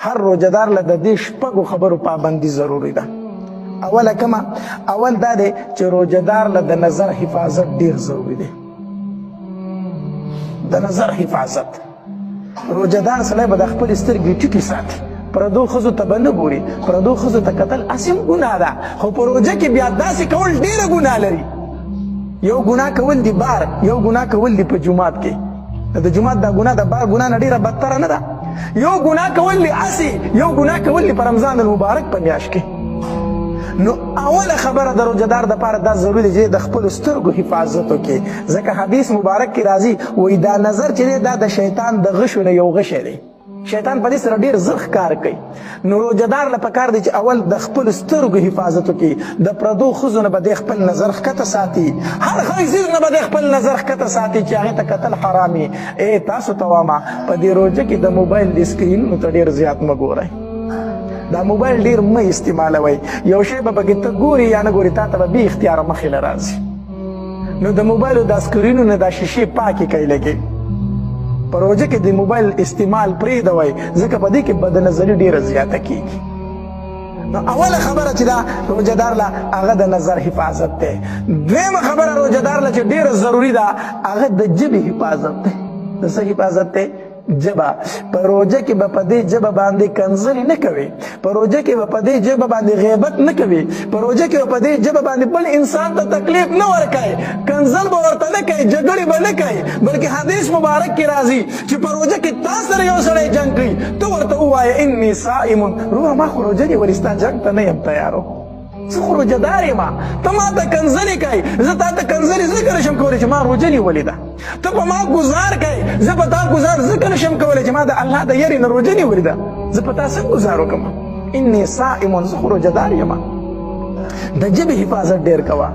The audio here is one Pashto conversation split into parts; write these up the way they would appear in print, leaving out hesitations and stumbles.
هر روزدار له د دې شپږو خبرو پابندي ضروري ده. اوله کومه؟ اول دا دی چې روزدار له د نظر حفاظت ډیر ضروري دی. د نظر حفاظت روزدار سړی به د خپلې سترګې ټیټې ساتي، پردو ښځو ته به نه ګوري، پردو ښځو ته کتل اسیم ګناه ده، خو په روژه کې بیا داسې کول ډیره ګناه لري. یو ګناه کول دی بار، یو ګناه کول دی په جومات کې. د جومات دا ګناه د بار ګناه نه ډیره بدتره نه ده. یو ګناه کول دی اسې، یو ګناه کول دی په رمضان المبارک په میاشت کې. نو اوله خبره د روزدار دپاره دا ضروري دی چې د خپلو سترګو حفاظت وکړي، ځکه حدیث مبارک کې راځي وایي دا نظر چې دی دا د شیطان د غشو نه یو غشی دی. شیطان په دې سره ډېر زر ښکار کوي. نو روزدار له پکار دی چې اول د خپلو سترګو حفاظت وکړي، د پردو ښځو نه به دی خپل نظر ښکته ساتي، هر ښځیز نه به دی خپل نظر ښکته ساتي چې هغې ته کتل حرام وي. تاسو ته وامه په دې روژه کې د موبایل د سکرینونو ته ډېر زیات مه ګورئ. دا موبایل ډېر مه استعمالوئ. یو شی به پکې ته ګوري یا نه ګوري تا ته به بې اختیاره مخې له راځي. نو د موبایلو دا سکرینونه دا شیشې پاکې کوي لګې. په روژه کې د موبایل استعمال پرېږدوئ، ځکه په دې کې بدنظري ډېره زیاته کېږي. نو اوله خبره چې دا روژهدار له هغه د نظر حفاظت دی. دویمه خبره روژهدار له چې ډېره ضروري ده هغه د ژبې حفاظت دی. د څه حفاظت دی؟ جبه. په روژه کې به په دې ژبه باندې کنځلې نه کوي، په روژه کې به په دې ژبه باندې غیبت نه کوي، په روژه کې به په دې ژبه باندې بل انسان ته تکلیف نه ورکوي، کنځل به ورته نه کوي، جګړې به نه کوي. بلکې حدیث مبارک کې راځي چې په روژه کې تا سره یو سړی جنګ کوي، ته ورته ووایه انی صائم، روه ما خو روژه نیولې ستا جنګ ته نه یم تیارو، زه خو روژهدار یم، ته ما ته کنځلې کوي، زه تا ته کنځلې ځکه نشم کولی چې ما روژه نیولې ده. ته په ما ګزار کوي، زه په تا ګزار ځکه نشم کولی چې ما د الله د یرې نه روژه نیولې ده. زه په تا څنګه ګزار وکړم؟ انی صائم، زه خو روژهدار یم. د ژبې حفاظت ډېر کوه.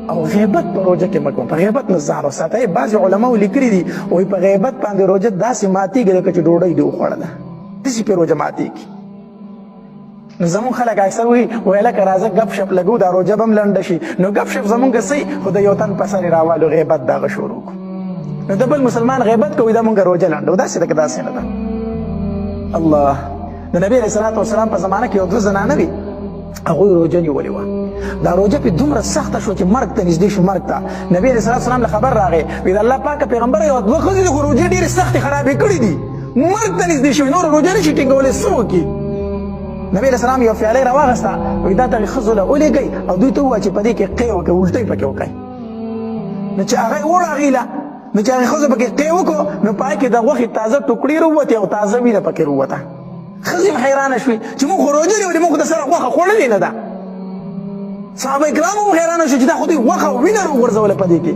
او غیبت په روژه کې مه کوه، په غیبت نه ځان وساته. بعضې علماو لیکلي دي وایي په غیبت باندې روژه داسې ماتېږي لکه چې ډوډۍ دې وخوړله، داسې پرې روژه ماتېږي. نو زمونږ خلک اکثر وایي لکه راځه ګپ شپ لګو دا روژه به هم لنډه شي. نو ګپ شپ زمونږ صحیح، خو د یو تن په سر یې راوالو غیبت دغه شروع کړو. نو د بل مسلمان غیبت کوي دا مونږ روژه لنډو، داسې ده که داسې نه ده. الله د نبي علیه صلات وسلام په زمانه کې یو دوه زنانه وي، هغوی روژه نیولې وه. دا روژه پې دومره سخته شوه چې مرګ ته نږدې شو، مرګ ته. نبي علیه صلات وسلام له خبر راغی، وایي د الله پاکه پیغمبره یو دوه ښځې خو روژې ډېرې سختې خرابې کړي دي، مرګ ته نږدې شوي، نور روژه نشي ټینګولی، څه وکړي؟ نبی علیه السلام یو پیاله راواغسته، وایي دا ته ښځو له ولېږئ او دوی ته ووایه چې په دې کې قی وکړئ، الټۍ پکې وکړئ. نو چې هغه یې وړه هغې له، نو چې هغې ښځو پکې قی وکړو، نو په هغې کې د غوښې تازه ټوکړې راووتې او تازه وینه پکې راووته. ښځې هم حیرانه شوې چې موږ خو روژه نیولې، موږ خو د سره غوښه خوړلې نه ده. صحابه کرام هم حیرانه شو چې دا خو دوی غوښه او وینه راوغورځوله په دې کې.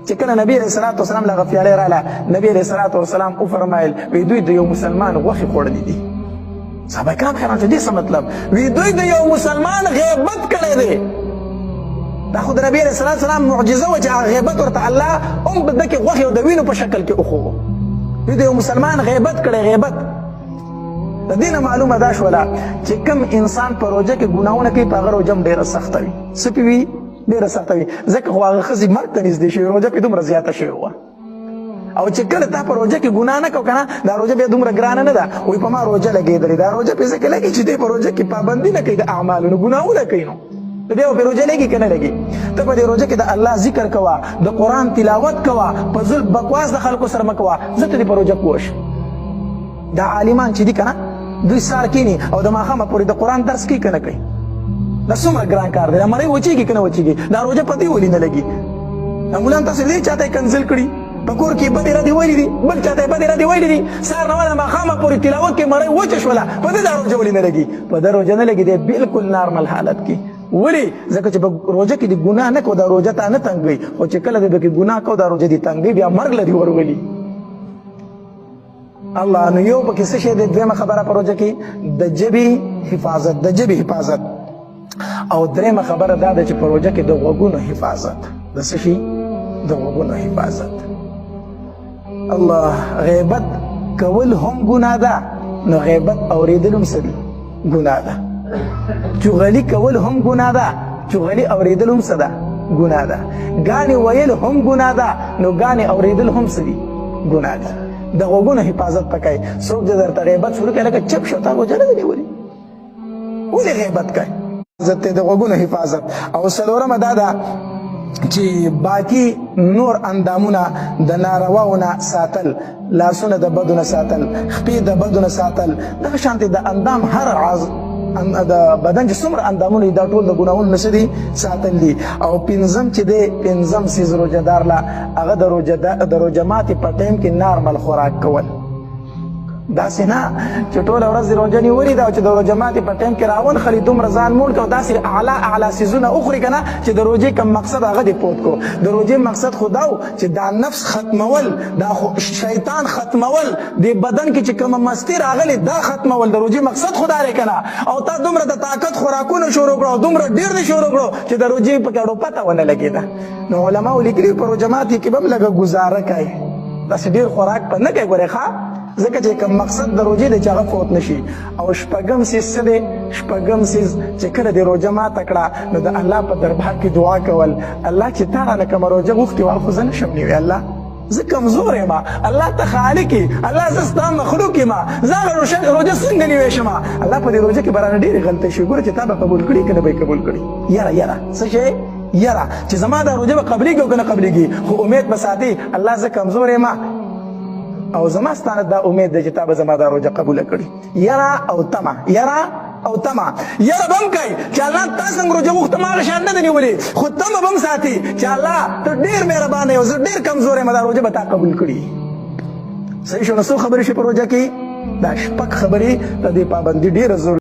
چې کله نبی علیه صلات وسلام له هغه پیالې راغله، نبی علیه صلات وسلام وفرمایل وایي دوی د یو مسلمان غوښې خوړلې دي. صحابه کرام حیران شو، دې څه مطلب؟ وی دوی د یو مسلمان غیبت کړی دی. دا خو د نبي علیه صلات وسلام معجزه وه چې هغه غیبت ورته الله هم په ده کې غوښې او د وینو په شکل کې وښوو. دوی د یو مسلمان غیبت کړی، غیبت. د دې نه معلومه دا شوله چې کوم انسان په روژه کې ګناهونه کوي په هغه روژه هم ډېره سخته وي. څه پې وي؟ ډېره سخته وي، ځکه خو هغه ښځې مرګ ته نږدې شوي، روژه پې دومره زیاته شوې وه. او چې کله تا په روژه کې ګناه نه کوو که نه، دا روژه بیا دومره ګرانه نه ده. وایي په ما روژه لګېدلې، دا روژه پې ځکه لګي چې دی په روژه کې پابندي نه کوي د اعمالو، نو ګناهونه کوي. نو بیا به پې روژه لګي که نه لګي؟ ته په دې روژه کې د الله ذکر کوه، د قرآن تلاوت کوه، په زل بکواس د خلکو سره مه کوه، ځکه دې په روژه پوه شي. دا عالمان چې دي که نه، دوی سار کښېني او د ماښامه پورې د قرآن درس کوي که نه کوي؟ دا څومره ګران کار دی. دا مرۍ وچېږي که نه وچېږي؟ دا روژه په دې ولې نه لګي؟ دا مولان تاسو دې چا ته یې کنځل کړي، په کور کې بدې ردې ویلي دي، بل چا ته یې بدې ردې ویلي دي، سهار نه واله ماښامه پورې تلاوت کې مرۍ وچه شوله، په دې دا روژه ولې نه لګي؟ په ده روژه نه لګي، دی بلکل نارمل حالت کې. ولې؟ ځکه چې په روژه کې دې ګناه نه کوو، دا روژه ته نه تنګوي، خو چې کله دې پکې ګناه کوو دا روژه دې تنګوي، بیا مرګ له دې ورولي. الله نو یو پکې څه شی دی؟ دویمه خبره په روژه کې د ژبې حفاظت، د ژبې حفاظت. او درېیمه خبره دا ده چې په روژه کې د غوږونو حفاظت. د څه شي؟ د غوږونو حفاظت. الله غیبت کول هم ګناه ده، نو غیبت اورېدل هم څه دي؟ ګناه ده. چغلي کول هم ګناه ده، چغلي اورېدل هم څه ده؟ ګناه ده. ګانې ویل هم ګناه ده، نو ګانې اورېدل هم څه دي؟ ګناه ده. د غوږونو حفاظت پکای څوک چې درته غیبت شروع کړي لکه چپ شو تا روژه نه ده نیولې ولې غیبت کوي عزت د غوږونو حفاظت او څلورمه دا ده چې باقی نور اندامونه د نارواونه ساتل لاسونه د بدو نه ساتل خپې د بدو نه ساتل دغه شانتې د اندام هر عضو د بدن چې څومره اندامونه دا ټول د ګناهونو نه څه دي ساتل دي او پنځم چې دی پنځم څیز روژهدار له هغه د روژه ماتې په ټایم کې نارمل خوراک کول داسې نه چې ټوله ورځ دې روژه نیولې ده او چې د روژه ماتې په ټایم کې راون خلي دومره ځان موړ کړه او داسې اعلی څیزونه وخوري که نه چې د روژې کوم مقصد هغه دې پوت کړو د روژې مقصد خو دا و چې دا نفس ختمول دا شیطان ختمول دې بدن کې چې کومه مستي راغلې دا ختمول د روژې مقصد خو دا دی که نه او تا دومره د طاقت خوراکونه شروع کړو او دومره ډېر دې شروع کړو چې د روژې پکې اړو پته ونه لګېده نو علماو لیکلي په روژه ماتې کې به هم لږه ګزاره کوي داسې ډېر خوراک په نه کوي ګورې ښه ځکه چې کوم مقصد د روژې دی چې هغه فوت نشي او شپږم څیز څه دی شپږم څیز چې کله دې روژه ماته کړه نو د الله په دربار کې دعا کول الله چې تا رانه کومه روژه غوښتې وه خو زه نشم نیوی الله زه کمزور یم الله ته خالق یې الله زه ستا مخلوق یم زه هغه روژه څنګه نیوی شم الله په دې روژه کې به رانه ډېرې غلطۍ شي ګوره چې تا به قبول کړي که نه به یې قبول کړي یره څه شی یره چې زما دا روژه به قبلېږي او که نه قبلېږي خو امید به ساتي الله زه کمزور یم او زما ستانه دا امید دی چې تا به زما دا روژه قبوله کړي یره او تمه یره به هم کوي چې الله تا څنګه روژه غوښته ما هغه شان نه ده نیولې خو تمه به هم ساتي چې الله ته ډېر مهربانه یې او زه ډېر کمزور یم دا روژه به تا قبول کړي صحیح شو نو څو خبرې شي په روژه کې دا شپږ خبرې د دې پابندي ډېره ضروري